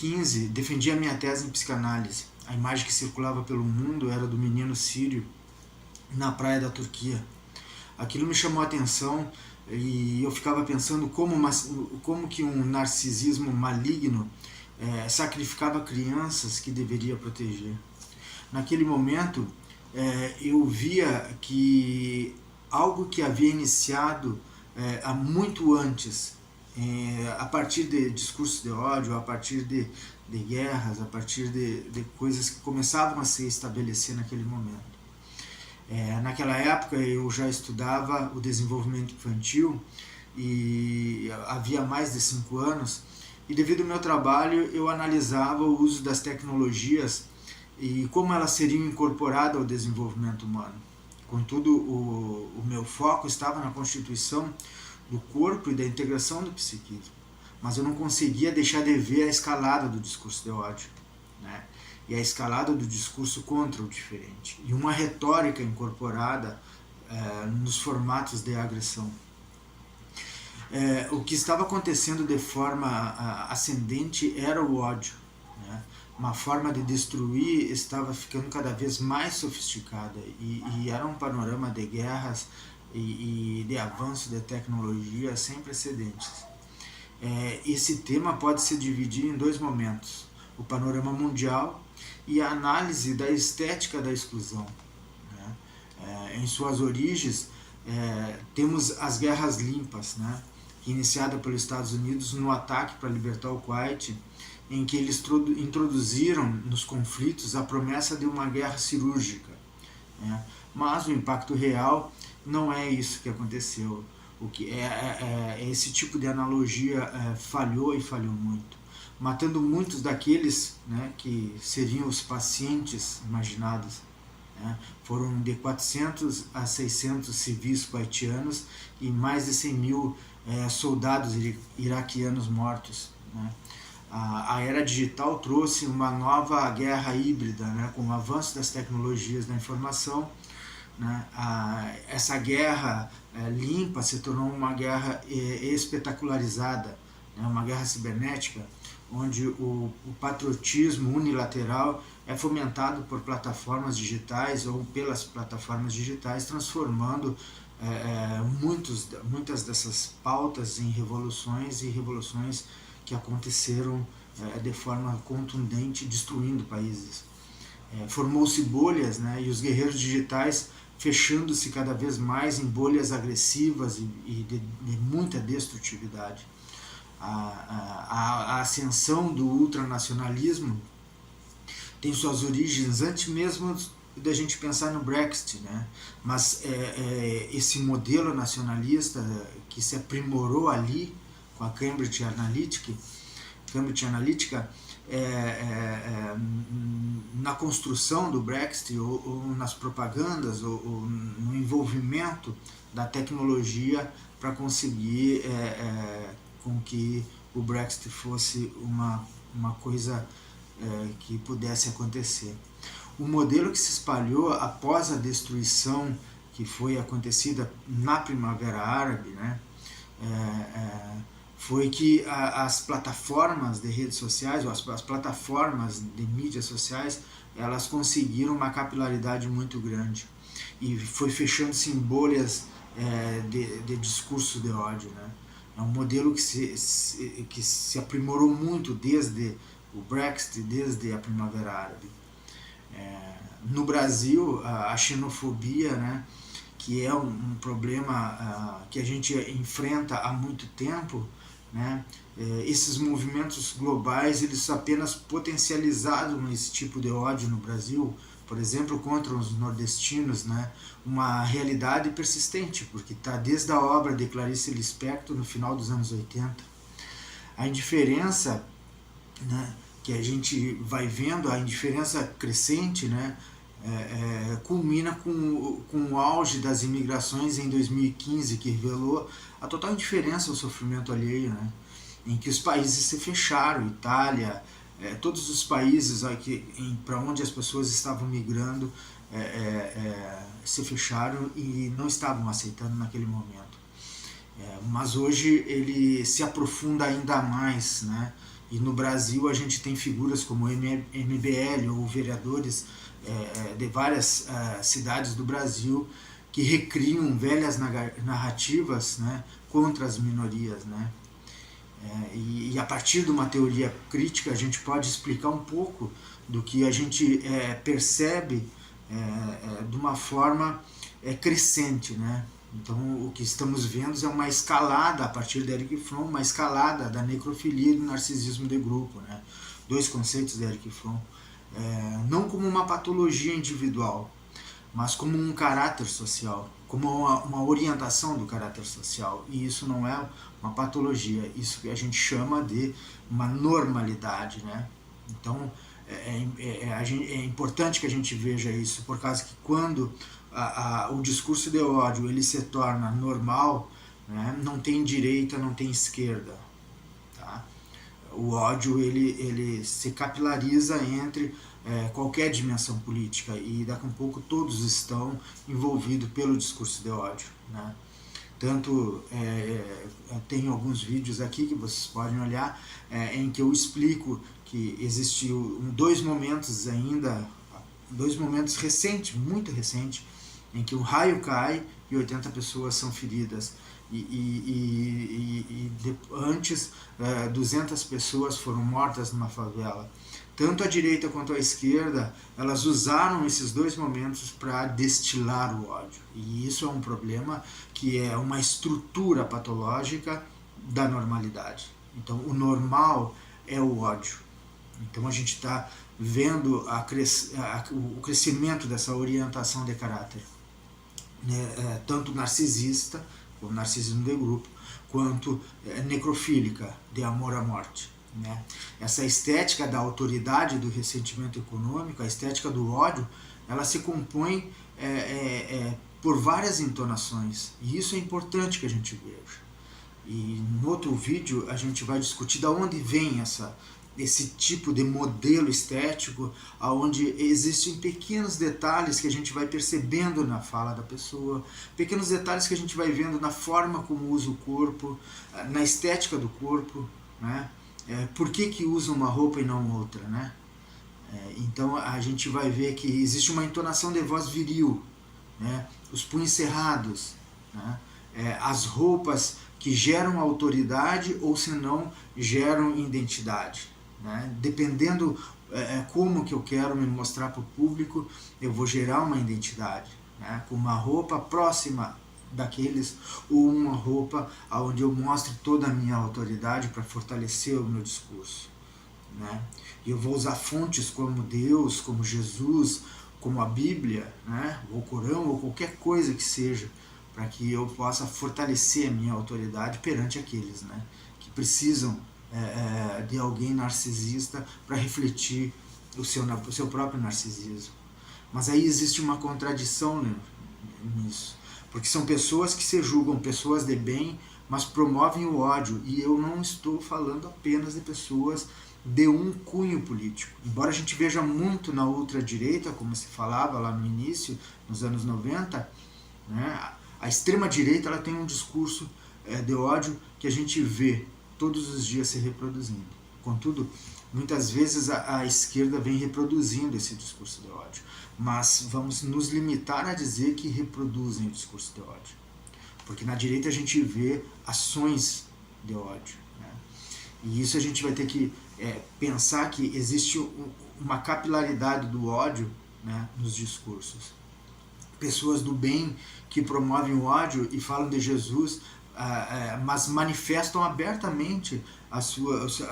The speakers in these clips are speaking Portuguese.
2015, defendi a minha tese em psicanálise. A imagem que circulava pelo mundo era do menino sírio na praia da Turquia. Aquilo me chamou a atenção e eu ficava pensando como que um narcisismo maligno sacrificava crianças que deveria proteger. Naquele momento, eu via que algo que havia iniciado há muito antes, a partir de discursos de ódio, a partir de guerras, a partir de coisas que começavam a se estabelecer naquele momento. Naquela época eu já estudava o desenvolvimento infantil e havia mais de 5 anos, e devido ao meu trabalho eu analisava o uso das tecnologias e como elas seriam incorporadas ao desenvolvimento humano. Contudo, o meu foco estava na constituição do corpo e da integração do psiquismo, mas eu não conseguia deixar de ver a escalada do discurso de ódio, né? E a escalada do discurso contra o diferente, e uma retórica incorporada nos formatos de agressão. O que estava acontecendo de forma ascendente era o ódio, né? Uma forma de destruir estava ficando cada vez mais sofisticada, e era um panorama de guerras e de avanço de tecnologia sem precedentes. Esse tema pode se dividir em 2 momentos: o panorama mundial e a análise da estética da exclusão, né? Em suas origens, temos as guerras limpas, né? Iniciada pelos Estados Unidos no ataque para libertar o Kuwait, em que eles introduziram nos conflitos a promessa de uma guerra cirúrgica, né? Mas o impacto real não é isso que aconteceu. O que esse tipo de analogia falhou, e falhou muito, matando muitos daqueles, né, que seriam os pacientes imaginados, né? Foram de 400 a 600 civis kuwaitianos e mais de 100 mil soldados iraquianos mortos, né? A era digital trouxe uma nova guerra híbrida, né, com o avanço das tecnologias da informação, né? Essa guerra limpa se tornou uma guerra espetacularizada, né, uma guerra cibernética, onde o patriotismo unilateral é fomentado por plataformas digitais ou pelas plataformas digitais, transformando muitas dessas pautas em revoluções, e revoluções que aconteceram de forma contundente, destruindo países. Formou-se bolhas, né, e os guerreiros digitais fechando-se cada vez mais em bolhas agressivas e de muita destrutividade. A ascensão do ultranacionalismo tem suas origens antes mesmo da gente pensar no Brexit, né? Mas esse modelo nacionalista que se aprimorou ali com a Cambridge Analytica, na construção do Brexit, ou nas propagandas, ou no envolvimento da tecnologia para conseguir com que o Brexit fosse uma coisa que pudesse acontecer. O modelo que se espalhou após a destruição que foi acontecida na Primavera Árabe, né, foi que as plataformas de redes sociais, ou as plataformas de mídias sociais, elas conseguiram uma capilaridade muito grande, e foi fechando-se em bolhas de discurso de ódio, né? É um modelo que se aprimorou muito desde o Brexit, desde a Primavera Árabe. No Brasil, a xenofobia, né, que é um problema que a gente enfrenta há muito tempo, né, esses movimentos globais, eles apenas potencializaram esse tipo de ódio no Brasil, por exemplo, contra os nordestinos, né, uma realidade persistente, porque está desde a obra de Clarice Lispector, no final dos anos 80. A indiferença, né, que a gente vai vendo, a indiferença crescente, né, culmina com o auge das imigrações em 2015, que revelou a total indiferença ao sofrimento alheio, né, em que os países se fecharam, Itália, todos os países para onde as pessoas estavam migrando se fecharam e não estavam aceitando naquele momento. Mas hoje ele se aprofunda ainda mais, né, E no Brasil a gente tem figuras como o MBL ou vereadores de várias cidades do Brasil que recriam velhas narrativas, né, contra as minorias, né? E a partir de uma teoria crítica a gente pode explicar um pouco do que a gente percebe de uma forma crescente, né? Então o que estamos vendo é uma escalada a partir de Erich Fromm, uma escalada da necrofilia e do narcisismo de grupo, né? Dois conceitos de Erich Fromm, não como uma patologia individual, mas como um caráter social, como uma orientação do caráter social. E isso não é uma patologia, isso que a gente chama de uma normalidade, né? Então é importante que a gente veja isso, por causa que quando o discurso de ódio ele se torna normal, né, não tem direita, não tem esquerda, tá? O ódio ele se capilariza entre qualquer dimensão política e daqui a pouco todos estão envolvidos pelo discurso de ódio, né? Tanto tem alguns vídeos aqui que vocês podem olhar em que eu explico que existiu dois momentos recentes, muito recentes, em que um raio cai e 80 pessoas são feridas. Antes, 200 pessoas foram mortas numa favela. Tanto a direita quanto a esquerda, elas usaram esses dois momentos para destilar o ódio. E isso é um problema que é uma estrutura patológica da normalidade. Então, o normal é o ódio. Então, a gente está vendo o crescimento dessa orientação de caráter, né, tanto narcisista, o narcisismo de grupo, quanto necrofílica, de amor à morte, né? Essa estética da autoridade, do ressentimento econômico, a estética do ódio, ela se compõe por várias entonações, e isso é importante que a gente veja. E no outro vídeo a gente vai discutir de onde vem esse tipo de modelo estético, onde existem pequenos detalhes que a gente vai percebendo na fala da pessoa, pequenos detalhes que a gente vai vendo na forma como usa o corpo, na estética do corpo, né? Por que usa uma roupa e não outra, né? Então a gente vai ver que existe uma entonação de voz viril, né? Os punhos cerrados, né? As roupas que geram autoridade ou se não geram identidade, né? Dependendo como que eu quero me mostrar para o público, eu vou gerar uma identidade, né? Com uma roupa próxima daqueles ou uma roupa onde eu mostre toda a minha autoridade para fortalecer o meu discurso, né? E eu vou usar fontes como Deus, como Jesus, como a Bíblia, né? O Corão ou qualquer coisa que seja, para que eu possa fortalecer a minha autoridade perante aqueles, né, que precisam de alguém narcisista para refletir o seu próprio narcisismo. Mas aí existe uma contradição, né, nisso, porque são pessoas que se julgam pessoas de bem, mas promovem o ódio, e eu não estou falando apenas de pessoas de um cunho político. Embora a gente veja muito na ultradireita, como se falava lá no início, nos anos 90, né, a extrema-direita ela tem um discurso de ódio que a gente vê todos os dias se reproduzindo. Contudo, muitas vezes a esquerda vem reproduzindo esse discurso de ódio. Mas vamos nos limitar a dizer que reproduzem o discurso de ódio. Porque na direita a gente vê ações de ódio, né? E isso a gente vai ter que pensar que existe uma capilaridade do ódio, né, nos discursos. Pessoas do bem que promovem o ódio e falam de Jesus, mas manifestam abertamente as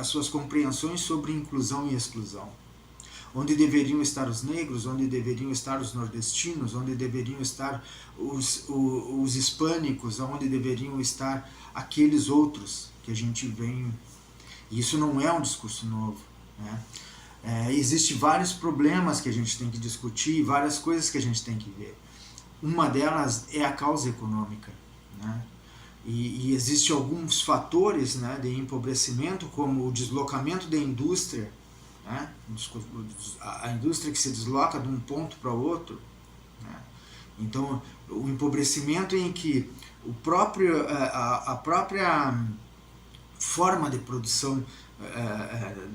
suas compreensões sobre inclusão e exclusão. Onde deveriam estar os negros, onde deveriam estar os nordestinos, onde deveriam estar os hispânicos, onde deveriam estar aqueles outros que a gente vem. Isso não é um discurso novo, né? Existem vários problemas que a gente tem que discutir, várias coisas que a gente tem que ver. Uma delas é a causa econômica, né? E existem alguns fatores, né, de empobrecimento, como o deslocamento da indústria, né? A indústria que se desloca de um ponto para outro, né? Então, o empobrecimento em que a própria forma de produção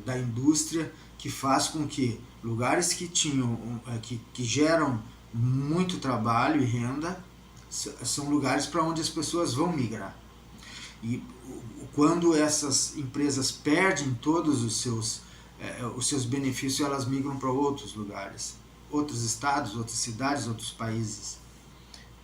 da indústria, que faz com que lugares que que geram muito trabalho e renda são lugares para onde as pessoas vão migrar. E quando essas empresas perdem todos os seus benefícios, elas migram para outros lugares, outros estados, outras cidades, outros países.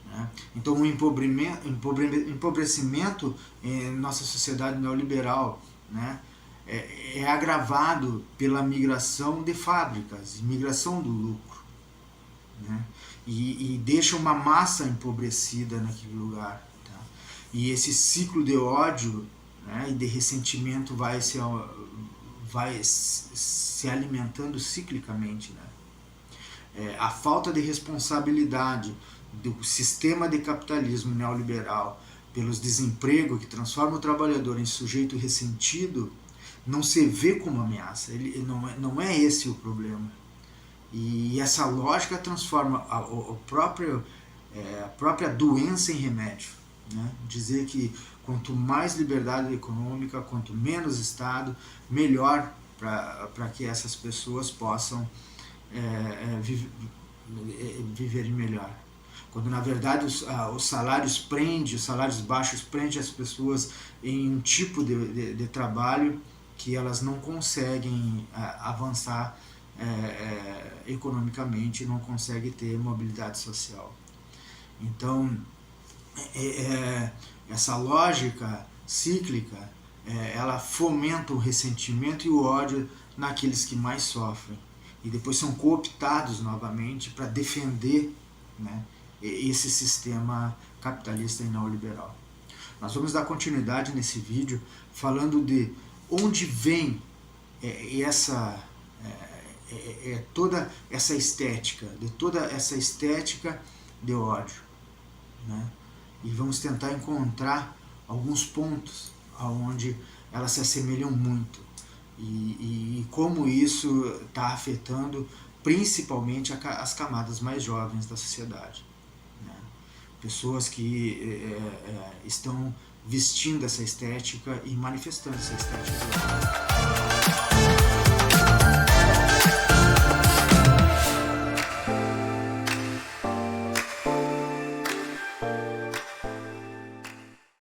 Né? Então, o empobrecimento em nossa sociedade neoliberal, né, é agravado pela migração de fábricas, migração do lucro, né, e deixa uma massa empobrecida naquele lugar. Tá? E esse ciclo de ódio, né, e de ressentimento vai se alimentando ciclicamente. Né? A falta de responsabilidade do sistema de capitalismo neoliberal pelos desempregos que transforma o trabalhador em sujeito ressentido não se vê como ameaça. Não é esse o problema. E essa lógica transforma a própria doença em remédio. Né? Dizer que quanto mais liberdade econômica, quanto menos Estado, melhor para que essas pessoas possam viverem melhor. Quando na verdade os salários baixos prendem as pessoas em um tipo de trabalho que elas não conseguem avançar economicamente, não conseguem ter mobilidade social. Então, essa lógica cíclica, ela fomenta o ressentimento e o ódio naqueles que mais sofrem, e depois são cooptados novamente para defender, né, esse sistema capitalista e neoliberal. Nós vamos dar continuidade nesse vídeo falando de onde vem toda essa estética, de ódio. Né? E vamos tentar encontrar alguns pontos onde elas se assemelham muito e como isso está afetando principalmente as camadas mais jovens da sociedade. Né? Pessoas que estão vestindo essa estética e manifestando essa estética.